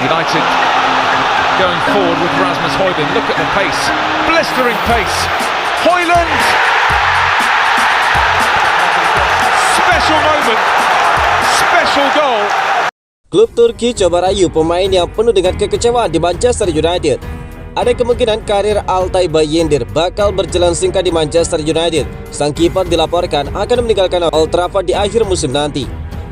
United going forward with Rasmus Højlund. Look at the pace, blistering pace. Højlund! Special moment, special goal. Klub Turki coba rayu pemain yang penuh dengan kekecewaan di Manchester United. Ada kemungkinan karir Altay Bayındır bakal berjalan singkat di Manchester United. Sang kiper dilaporkan akan meninggalkan Old Trafford di akhir musim nanti.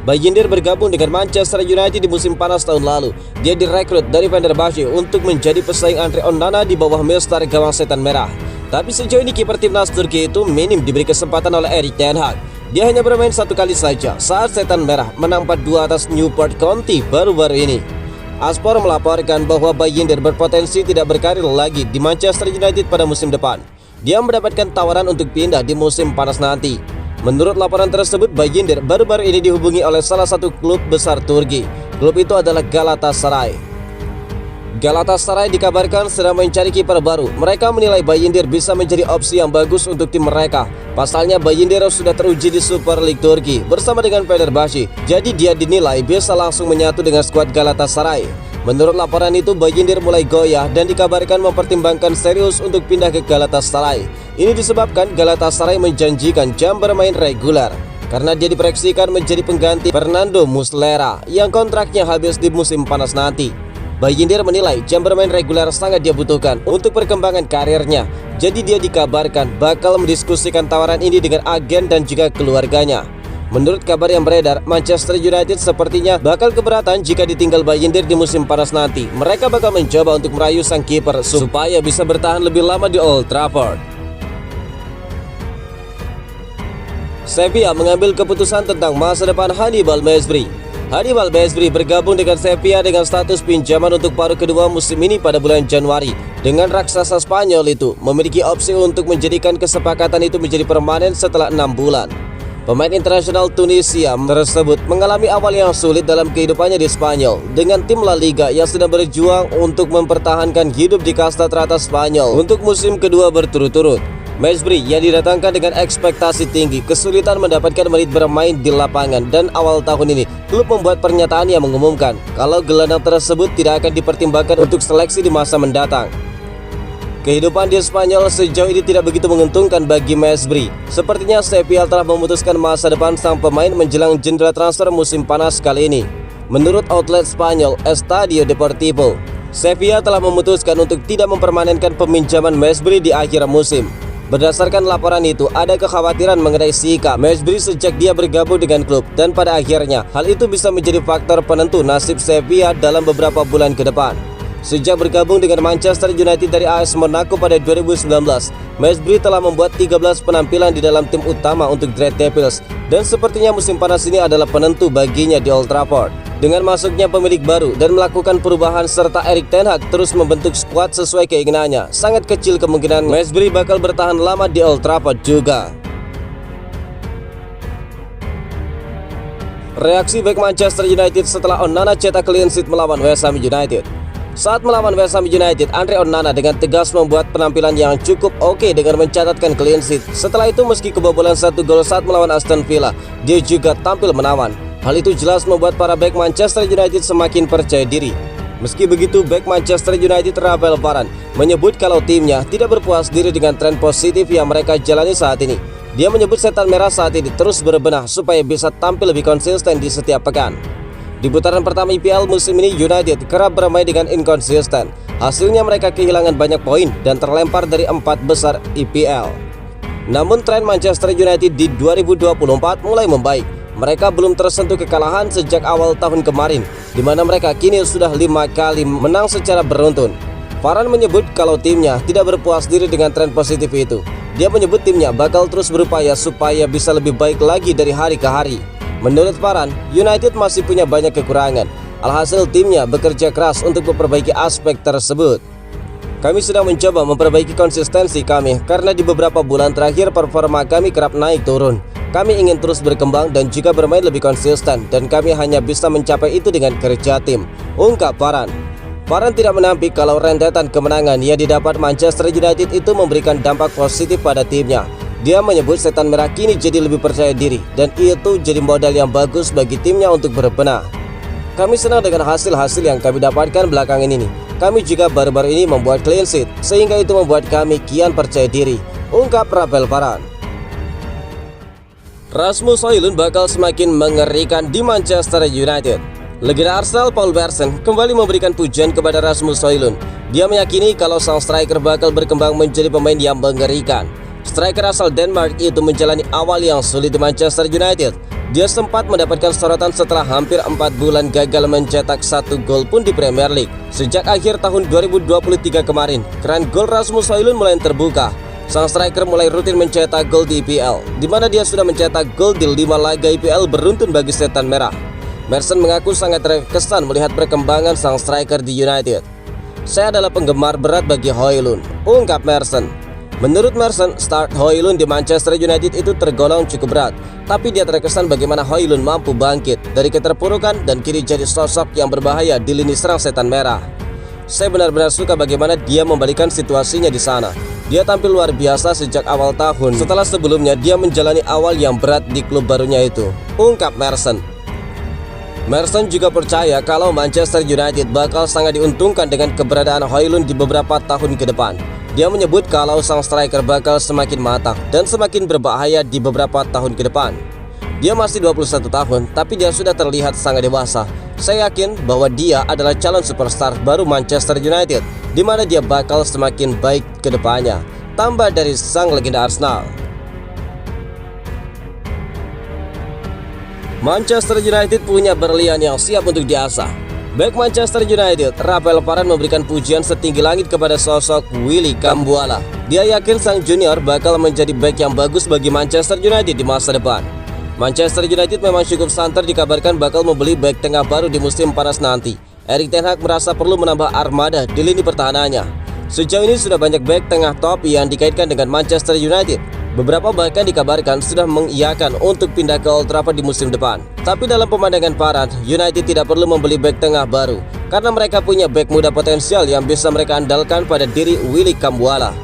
Bayındır bergabung dengan Manchester United di musim panas tahun lalu. Dia direkrut dari Fenerbahçe untuk menjadi pesaing Andre Onana di bawah Mestar gawang setan merah. Tapi sejauh ini kiper timnas Turki itu minim diberi kesempatan oleh Erik ten Hag. Dia hanya bermain satu kali saja saat setan merah menang 4-2 atas Newport County baru-baru ini. Aspor melaporkan bahwa Bayındır berpotensi tidak berkarir lagi di Manchester United pada musim depan. Dia mendapatkan tawaran untuk pindah di musim panas nanti. Menurut laporan tersebut, Bayındır baru-baru ini dihubungi oleh salah satu klub besar Turki. Klub itu adalah Galatasaray. Galatasaray dikabarkan sedang mencari kiper baru. Mereka menilai Bayındır bisa menjadi opsi yang bagus untuk tim mereka. Pasalnya Bayındır sudah teruji di Super League Turki bersama dengan Fenerbahçe. Jadi dia dinilai bisa langsung menyatu dengan skuad Galatasaray. Menurut laporan itu, Bayındır mulai goyah dan dikabarkan mempertimbangkan serius untuk pindah ke Galatasaray. Ini disebabkan Galatasaray menjanjikan jam bermain reguler karena dia diproyeksikan menjadi pengganti Fernando Muslera yang kontraknya habis di musim panas nanti. Bayındır menilai jam bermain reguler sangat dia butuhkan untuk perkembangan karirnya. Jadi dia dikabarkan bakal mendiskusikan tawaran ini dengan agen dan juga keluarganya. Menurut kabar yang beredar, Manchester United sepertinya bakal keberatan jika ditinggal Bayındır di musim panas nanti. Mereka bakal mencoba untuk merayu sang kiper supaya bisa bertahan lebih lama di Old Trafford. Sevilla mengambil keputusan tentang masa depan Hannibal Mejbri. Hannibal Mejbri bergabung dengan Sevilla dengan status pinjaman untuk paruh kedua musim ini pada bulan Januari. Dengan raksasa Spanyol itu memiliki opsi untuk menjadikan kesepakatan itu menjadi permanen setelah 6 bulan. Pemain internasional Tunisia tersebut mengalami awal yang sulit dalam kehidupannya di Spanyol dengan tim La Liga yang sedang berjuang untuk mempertahankan hidup di kasta teratas Spanyol untuk musim kedua berturut-turut. Mejbri yang didatangkan dengan ekspektasi tinggi kesulitan mendapatkan menit bermain di lapangan dan awal tahun ini klub membuat pernyataan yang mengumumkan kalau gelandang tersebut tidak akan dipertimbangkan untuk seleksi di masa mendatang. Kehidupan di Spanyol sejauh ini tidak begitu menguntungkan bagi Mejbri. Sepertinya Sevilla telah memutuskan masa depan sang pemain menjelang jendela transfer musim panas kali ini. Menurut outlet Spanyol Estadio Deportivo, Sevilla telah memutuskan untuk tidak mempermanenkan peminjaman Mejbri di akhir musim. Berdasarkan laporan itu, ada kekhawatiran mengenai sikap Mejbri sejak dia bergabung dengan klub dan pada akhirnya hal itu bisa menjadi faktor penentu nasib Sevilla dalam beberapa bulan ke depan. Sejak bergabung dengan Manchester United dari AS Monaco pada 2019, Mejbri telah membuat 13 penampilan di dalam tim utama untuk Red Devils dan sepertinya musim panas ini adalah penentu baginya di Old Trafford. Dengan masuknya pemilik baru dan melakukan perubahan serta Erik ten Hag terus membentuk skuad sesuai keinginannya, sangat kecil kemungkinan Mejbri bakal bertahan lama di Old Trafford juga. Reaksi bek Manchester United setelah Onana cetak clean sheet melawan West Ham United. Saat melawan West Ham United, Andre Onana dengan tegas membuat penampilan yang cukup oke dengan mencatatkan clean sheet. Setelah itu meski kebobolan 1 gol saat melawan Aston Villa, dia juga tampil menawan. Hal itu jelas membuat para bek Manchester United semakin percaya diri. Meski begitu, bek Manchester United Rafael Varane menyebut kalau timnya tidak berpuas diri dengan tren positif yang mereka jalani saat ini. Dia menyebut setan merah saat ini terus berbenah supaya bisa tampil lebih konsisten di setiap pekan. Di putaran pertama IPL musim ini, United kerap bermain dengan inkonsisten. Hasilnya mereka kehilangan banyak poin dan terlempar dari 4 besar IPL. Namun tren Manchester United di 2024 mulai membaik. Mereka belum tersentuh kekalahan sejak awal tahun kemarin, di mana mereka kini sudah 5 kali menang secara beruntun. Varane menyebut kalau timnya tidak berpuas diri dengan tren positif itu. Dia menyebut timnya bakal terus berupaya supaya bisa lebih baik lagi dari hari ke hari. Menurut Varane, United masih punya banyak kekurangan. Alhasil timnya bekerja keras untuk memperbaiki aspek tersebut. Kami sedang mencoba memperbaiki konsistensi kami karena di beberapa bulan terakhir performa kami kerap naik turun. Kami ingin terus berkembang dan juga bermain lebih konsisten dan kami hanya bisa mencapai itu dengan kerja tim, ungkap Varane. Varane tidak menampik kalau rentetan kemenangan yang didapat Manchester United itu memberikan dampak positif pada timnya. Dia menyebut setan merah kini jadi lebih percaya diri dan itu jadi modal yang bagus bagi timnya untuk berbenah. Kami senang dengan hasil-hasil yang kami dapatkan belakangan ini. Kami juga baru-baru ini membuat clean sheet, sehingga itu membuat kami kian percaya diri, ungkap Rafael Varane. Rasmus Højlund bakal semakin mengerikan di Manchester United. Legenda Arsenal Paul Merson kembali memberikan pujian kepada Rasmus Højlund. Dia meyakini kalau sang striker bakal berkembang menjadi pemain yang mengerikan. Striker asal Denmark itu menjalani awal yang sulit di Manchester United. Dia sempat mendapatkan sorotan setelah hampir 4 bulan gagal mencetak 1 gol pun di Premier League. Sejak akhir tahun 2023 kemarin, keran gol Rasmus Højlund mulai terbuka. Sang striker mulai rutin mencetak gol di IPL, di mana dia sudah mencetak gol di 5 laga IPL beruntun bagi Setan Merah. Merson mengaku sangat terkesan melihat perkembangan sang striker di United. Saya adalah penggemar berat bagi Højlund, ungkap Merson. Menurut Merson, start Højlund di Manchester United itu tergolong cukup berat, tapi dia terkesan bagaimana Højlund mampu bangkit dari keterpurukan dan kini jadi sosok yang berbahaya di lini serang Setan Merah. Saya benar-benar suka bagaimana dia membalikan situasinya di sana. Dia tampil luar biasa sejak awal tahun setelah sebelumnya dia menjalani awal yang berat di klub barunya itu, ungkap Merson. Merson juga percaya kalau Manchester United bakal sangat diuntungkan dengan keberadaan Højlund di beberapa tahun ke depan. Dia menyebut kalau sang striker bakal semakin matang dan semakin berbahaya di beberapa tahun ke depan. Dia masih 21 tahun, tapi dia sudah terlihat sangat dewasa. Saya yakin bahwa dia adalah calon superstar baru Manchester United, di mana dia bakal semakin baik ke depannya, tambah dari sang legenda Arsenal. Manchester United punya berlian yang siap untuk diasah. Bek Manchester United, Rafael Varane memberikan pujian setinggi langit kepada sosok Willy Kambuala. Dia yakin sang junior bakal menjadi bek yang bagus bagi Manchester United di masa depan. Manchester United memang cukup santer dikabarkan bakal membeli bek tengah baru di musim panas nanti. Erik ten Hag merasa perlu menambah armada di lini pertahanannya. Sejauh ini sudah banyak bek tengah top yang dikaitkan dengan Manchester United. Beberapa bahkan dikabarkan sudah mengiyakan untuk pindah ke Old Trafford di musim depan. Tapi dalam pemandangan Varane, United tidak perlu membeli bek tengah baru karena mereka punya bek muda potensial yang bisa mereka andalkan pada diri Willy Kambuala.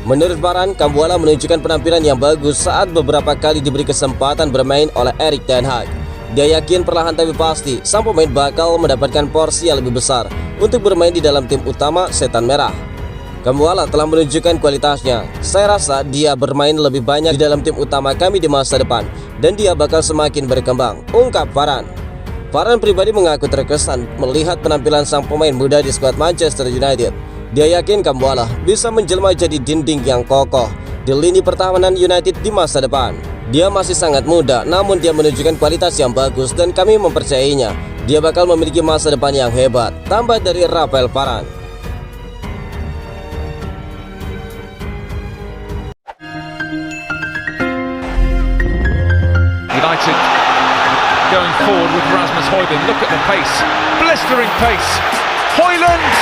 Menurut Varane, Kambuala menunjukkan penampilan yang bagus saat beberapa kali diberi kesempatan bermain oleh Erik ten Hag. Dia yakin perlahan tapi pasti sang pemain bakal mendapatkan porsi yang lebih besar untuk bermain di dalam tim utama Setan Merah. Kambuala telah menunjukkan kualitasnya. Saya rasa dia bermain lebih banyak di dalam tim utama kami di masa depan dan dia bakal semakin berkembang, ungkap Varane. Varane pribadi mengaku terkesan melihat penampilan sang pemain muda di skuad Manchester United. Dia yakin Kambuala bisa menjelma jadi dinding yang kokoh di lini pertahanan United di masa depan. Dia masih sangat muda, namun dia menunjukkan kualitas yang bagus dan kami mempercayainya. Dia bakal memiliki masa depan yang hebat, tambah dari Rafael Varane. United going forward with Rasmus Højlund. Look at the pace, blistering pace. Højlund!